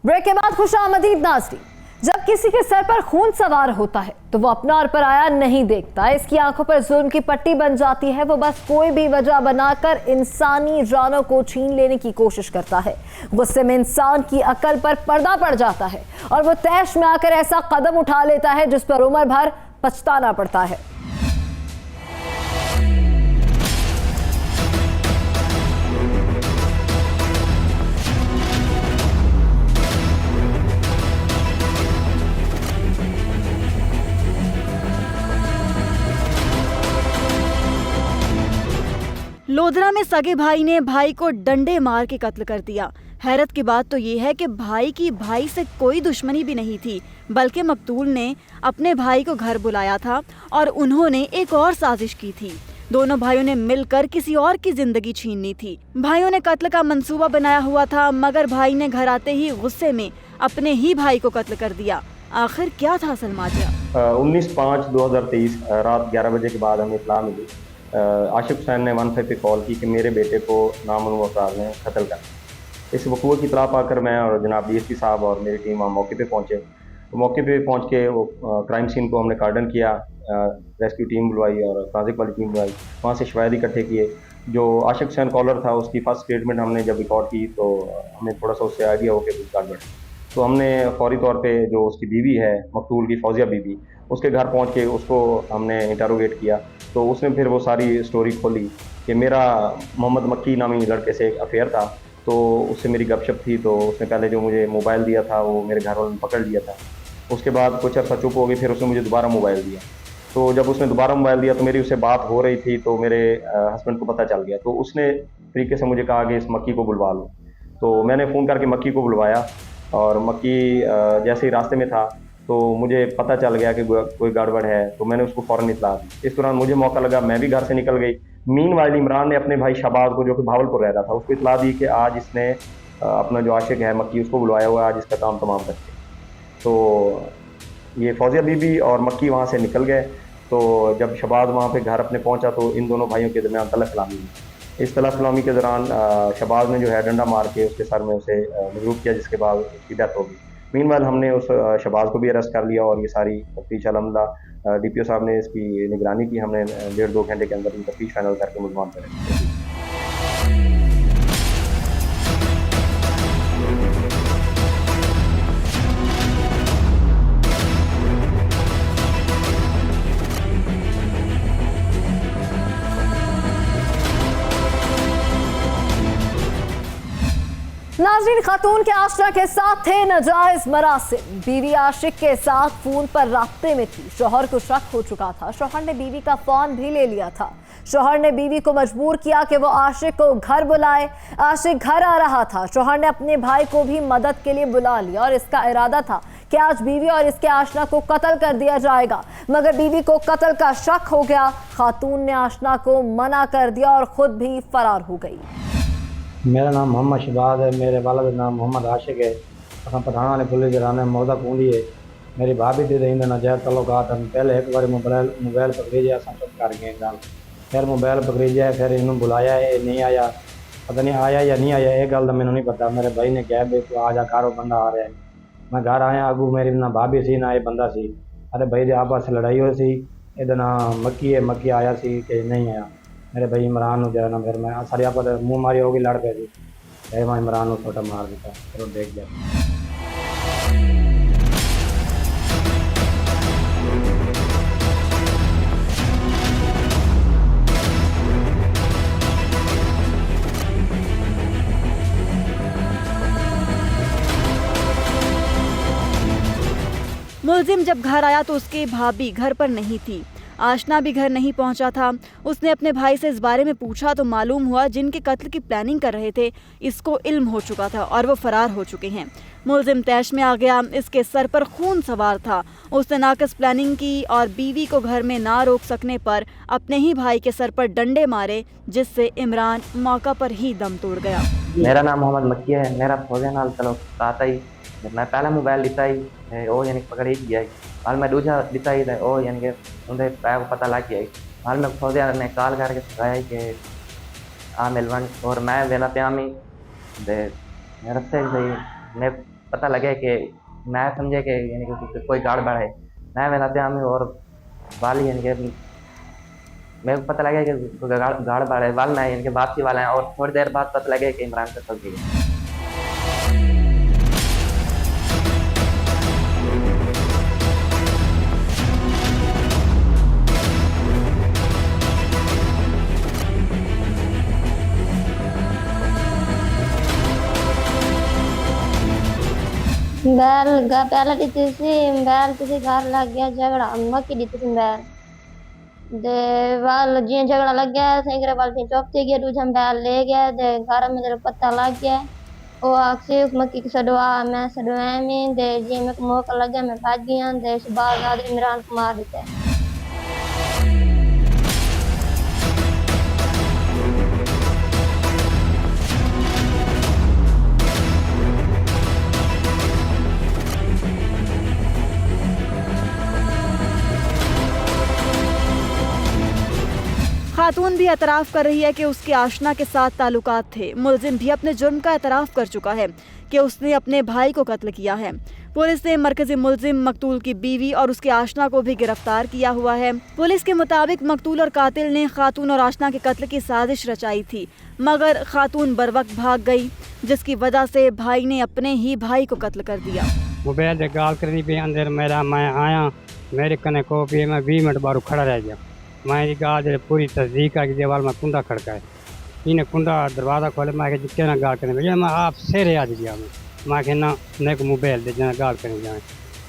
Break के बाद खुशामदीद नाज़रीन। जब किसी के सर पर खून सवार होता है तो वो अपना और पराया नहीं देखता, इसकी आंखों पर जुल्म की पट्टी बन जाती है। वो बस कोई भी वजह बनाकर इंसानी जानों को छीन लेने की कोशिश करता है। गुस्से में इंसान की अकल पर पर्दा पड़ जाता है और वो तैश में आकर ऐसा कदम उठा लेता है जिस पर उम्र भर पछताना पड़ता है। लोधरा में सगे भाई ने भाई को डंडे मार के कत्ल कर दिया। हैरत की बात तो ये है कि भाई की भाई से कोई दुश्मनी भी नहीं थी, बल्कि मकतूल ने अपने भाई को घर बुलाया था और उन्होंने एक और साजिश की थी। दोनों भाइयों ने मिलकर किसी और की जिंदगी छीननी थी। भाइयों ने कत्ल का मंसूबा बनाया हुआ था, मगर भाई ने घर आते ही गुस्से में अपने ही भाई को कत्ल कर दिया। आखिर क्या था असल माजरा? 19/5/2023 रात 11 बजे के बाद हमें इत्तला मिली। आशिक हुसैन ने 15 पे कॉल की कि मेरे बेटे को नामअलूम अफराद ने कत्ल कर। इस वक़ूअ की इत्तला पाकर मैं और जनाब डीएसपी साहब और मेरी टीम वहाँ मौके पे पहुँचे। तो मौके पे पहुँच के वो क्राइम सीन को हमने कार्डन किया, रेस्क्यू टीम बुलवाई और फॉरेंसिक वाली टीम बुलवाई। वहाँ से शवाहिद इकट्ठे किए। जो आशिक हुसैन कॉलर था उसकी फ़र्स्ट स्टेटमेंट हमने जब रिकॉर्ड की तो हमें थोड़ा सा उससे आइडिया हो कि कुछ गड़बड़। तो हमने फौरी तौर पे जो उसकी बीवी है मकतूल की फौजिया बीवी, उसके घर पहुंच के उसको हमने इंटरोगेट किया। तो उसने फिर वो सारी स्टोरी खोली कि मेरा मोहम्मद मक्की नामी लड़के से एक अफेयर था, तो उससे मेरी गपशप थी। तो उसने पहले जो मुझे मोबाइल दिया था वो मेरे घर वालों ने पकड़ लिया था। उसके बाद कुछ अर्सा चुप हो गई, फिर उसने मुझे दोबारा मोबाइल दिया। तो जब उसने दोबारा मोबाइल दिया तो मेरी उससे बात हो रही थी, तो मेरे हस्बैंड को पता चल गया। तो उसने तरीके से मुझे कहा कि इस मक्की को बुलवा लो। तो मैंने फ़ोन करके मक्की को बुलवाया और मक्की जैसे ही रास्ते में था तो मुझे पता चल गया कि कोई गड़बड़ है। तो मैंने उसको फ़ौरन इत्तला दी। इस दौरान मुझे मौका लगा, मैं भी घर से निकल गई। मीनवाइल इमरान ने अपने भाई शहबाज को, जो कि भावलपुर रह रहा था, उसको इत्तला दी कि आज इसने अपना जो आशिक है मक्की उसको बुलवाया हुआ है, आज इसका काम तमाम करके। तो ये फौजिया बीबी और मक्की वहाँ से निकल गए। तो जब शहबाज वहाँ पे घर अपने पहुँचा तो इन दोनों भाइयों के दरमियान तलब सलामी हुई। इस तलब सलामी के दौरान शहबाज ने जो है डंडा मार के उसके सर में उसे मजरूब किया, जिसके बाद उसकी डेथ हो गई। मीनवाइल हमने उस शहबाज को भी अरेस्ट कर लिया और ये सारी तफ्तीश अल्हम्दुलिल्लाह डीपीओ साहब ने इसकी निगरानी की। हमने 1.5-2 घंटे के अंदर तफ्तीश फाइनल करके मुलज़मान पर नाज़रीन, खातून के आशना के साथ थे नाजायज मरासिम। बीवी आशिक के साथ फोन पर राब्ते में थी। शौहर को शक हो चुका था। शौहर ने बीवी का फोन भी ले लिया था। शौहर ने बीवी को मजबूर किया कि वो आशिक को घर बुलाए। आशिक घर आ रहा था। शौहर ने अपने भाई को भी मदद के लिए बुला लिया और इसका इरादा था कि आज बीवी और इसके आशना को कत्ल कर दिया जाएगा, मगर बीवी को कत्ल का शक हो गया। खातून ने आशना को मना कर दिया और खुद भी फरार हो गई। मेरा नाम मोहम्मद शहबाज है, मेरे वालिद नाम मोहम्मद आशिक है। असां पठान वाले पुलिस जराने मौजा कूंदी है। मेरी भाभी थी इन नाजायज़ तल्लुकात। हम पहले एक बार मोबाइल पकड़ी जाए, असां चुप कर गए गल। फिर मोबाइल पकड़ी जाए, फिर इन्हों बुलाया है, नहीं आया। पता नहीं आया या नहीं आया, ये गल तो मैंने नहीं पता। मेरे भाई ने कहा भी तू आ जा, कारो बंदा आ रहा है। मैं घर आया, अगू मेरी ना भाभी सी ना ये बंदा सी। अरे भाई जी आपस से लड़ाई हुई सी, इधर ना मक्की है, मक्की आया सी कि नहीं आया। मेरे भाई इमरान जो है ना, फिर मैं सारी आप मुँह मारी होगी, लड़ पे थी। फिर मैं इमरान को छोटा मार दिया, फिर वो देख गया। मुलजिम जब घर आया तो उसकी भाभी घर पर नहीं थी। आशना भी घर नहीं पहुंचा था। उसने अपने भाई से इस बारे में पूछा तो मालूम हुआ जिनके कत्ल की प्लानिंग कर रहे थे इसको इल्म हो चुका था और वो फरार हो चुके हैं। मुलजिम तैश में आ गया। इसके सर पर खून सवार था। उसने नाकस प्लानिंग की और बीवी को घर में ना रोक सकने पर अपने ही भाई के सर पर डंडे मारे, जिससे इमरान मौका पर ही दम तोड़ गया। मेरा नाम मोहम्मद मक्की है। मेरा फौजिया नाल चलो आता ही मैं पहला मोबाइल लिता ही वो यानी पकड़ ही गया। हाल मैं दूसरा लिता ही वो यानी कि उन्हें पैर को पता लग गया। हाल मैं फौजिया ने कॉल करके सिखाया कि आ मिलवन और मैं वेला पे आमी दे रस्ते से मैं पता लगे कि मैं समझे कि यानी कि कोई गड़बड़ है। मैं मेरा ध्यान में और वाली यानी कि मेरे को पता लगा कि गड़बड़ है, वाल मैं यानी कि वापसी वाला है, और थोड़ी देर बाद पता लगे कि इमरान का सब्जी है। बैल पहले दी सी बैल किसी घर लग गया झगड़ा मक्की दी थी बैल दे वाल जिया झगड़ा लग गया सही करे वाल चौपते गया दूजा बैल ले गया दे घर में जरा पता लग गया वो अक्सी मक्की की सडवा मैं सडवा में दे जी में मौका लग गया मैं भाग गया दे सुबह आदमी इमरान को मार देते। खातून भी एतराफ़ कर रही है कि उसके आशना के साथ ताल्लुकात थे। मुलजिम भी अपने जुर्म का एतराफ़ कर चुका है कि उसने अपने भाई को कत्ल किया है। पुलिस ने मरकजी मुलजिम मकतूल की बीवी और उसके आशना को भी गिरफ्तार किया हुआ है। पुलिस के मुताबिक मकतूल और कातिल ने खातून और आशना के कत्ल की साजिश रचाई थी, मगर खातून बरवक्त भाग गई, जिसकी वजह से भाई ने अपने ही भाई को कत्ल कर दिया। मोबाइल से गाल करनी पे अंदर मेरा मैं आया मेरे कने को भी मैं 20 मिनट बाहर खड़ा रह गया। मैं गाल पूरी तस्दीक आ दीवार में कुंडा खड़का है, इन्हें कुंडा दरवाज़ा खोले मैं जितने ना गाल करने भैया मैं आप सेरे आज गया मैं के ना मेरे को मोबाइल दे जना गाल करने जाए।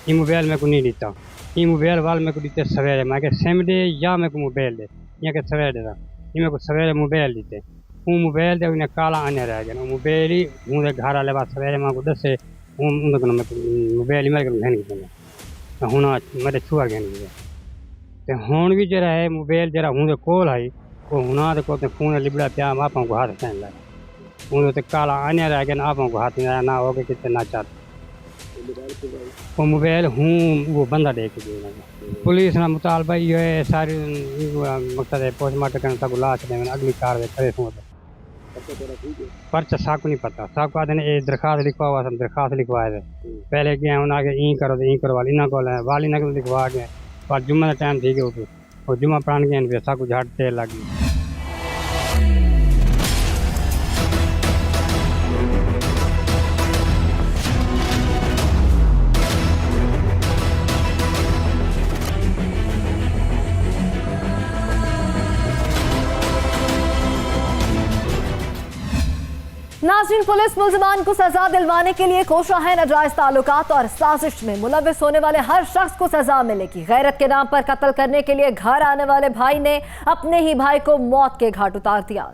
ये मोबाइल मेरे को नहीं देता, ये मोबाइल वाल मेरे को देते सवेरे, मैं के सेम दे या मेरे को मोबाइल दे या के सवेरे देता, ये मेरे को सवेरे मोबाइल देते वो मोबाइल दे उन्हें काला आने रह गया मोबाइल ही मुझे घर आने बाद सवेरे मैं को दसे मोबाइल ही मेरे को नहीं देना हूँ मेरे छुआ गया नहीं ते हुण भी जरा है मोबाइल जरा हूँ कोल आई वो हुना तो को फोन लिबड़ा पिया आप को हाथ फैन लाए हूँ तो काला आने रह गया आप को हाथ में ना हो गए कितने ना चाहते वो मोबाइल हूँ वो बंदा दे के देना। पुलिस ना मुतालबा ये है सारी मकसद है पोस्टमार्टम करने तक लाश देना अगली कार्रवाई करे सुन पर्चा साको नहीं पता साको आदि ने दरखास्त लिखवा हुआ दरखास्त लिखवाए थे पहले गए उन्हें आगे ई करो वाली ना को वाली ना को लिखवा गए पर जुम्मे का टाइम थी गया और जुम्मा प्राण गए साको झाट तेल लग गई। नाज़रीन, पुलिस मुल्ज़िमान को सजा दिलवाने के लिए कोशा है। नाजायज ताल्लुकात और साजिश में मुलव्विस होने वाले हर शख्स को सजा मिलेगी। गैरत के नाम पर कत्ल करने के लिए घर आने वाले भाई ने अपने ही भाई को मौत के घाट उतार दिया।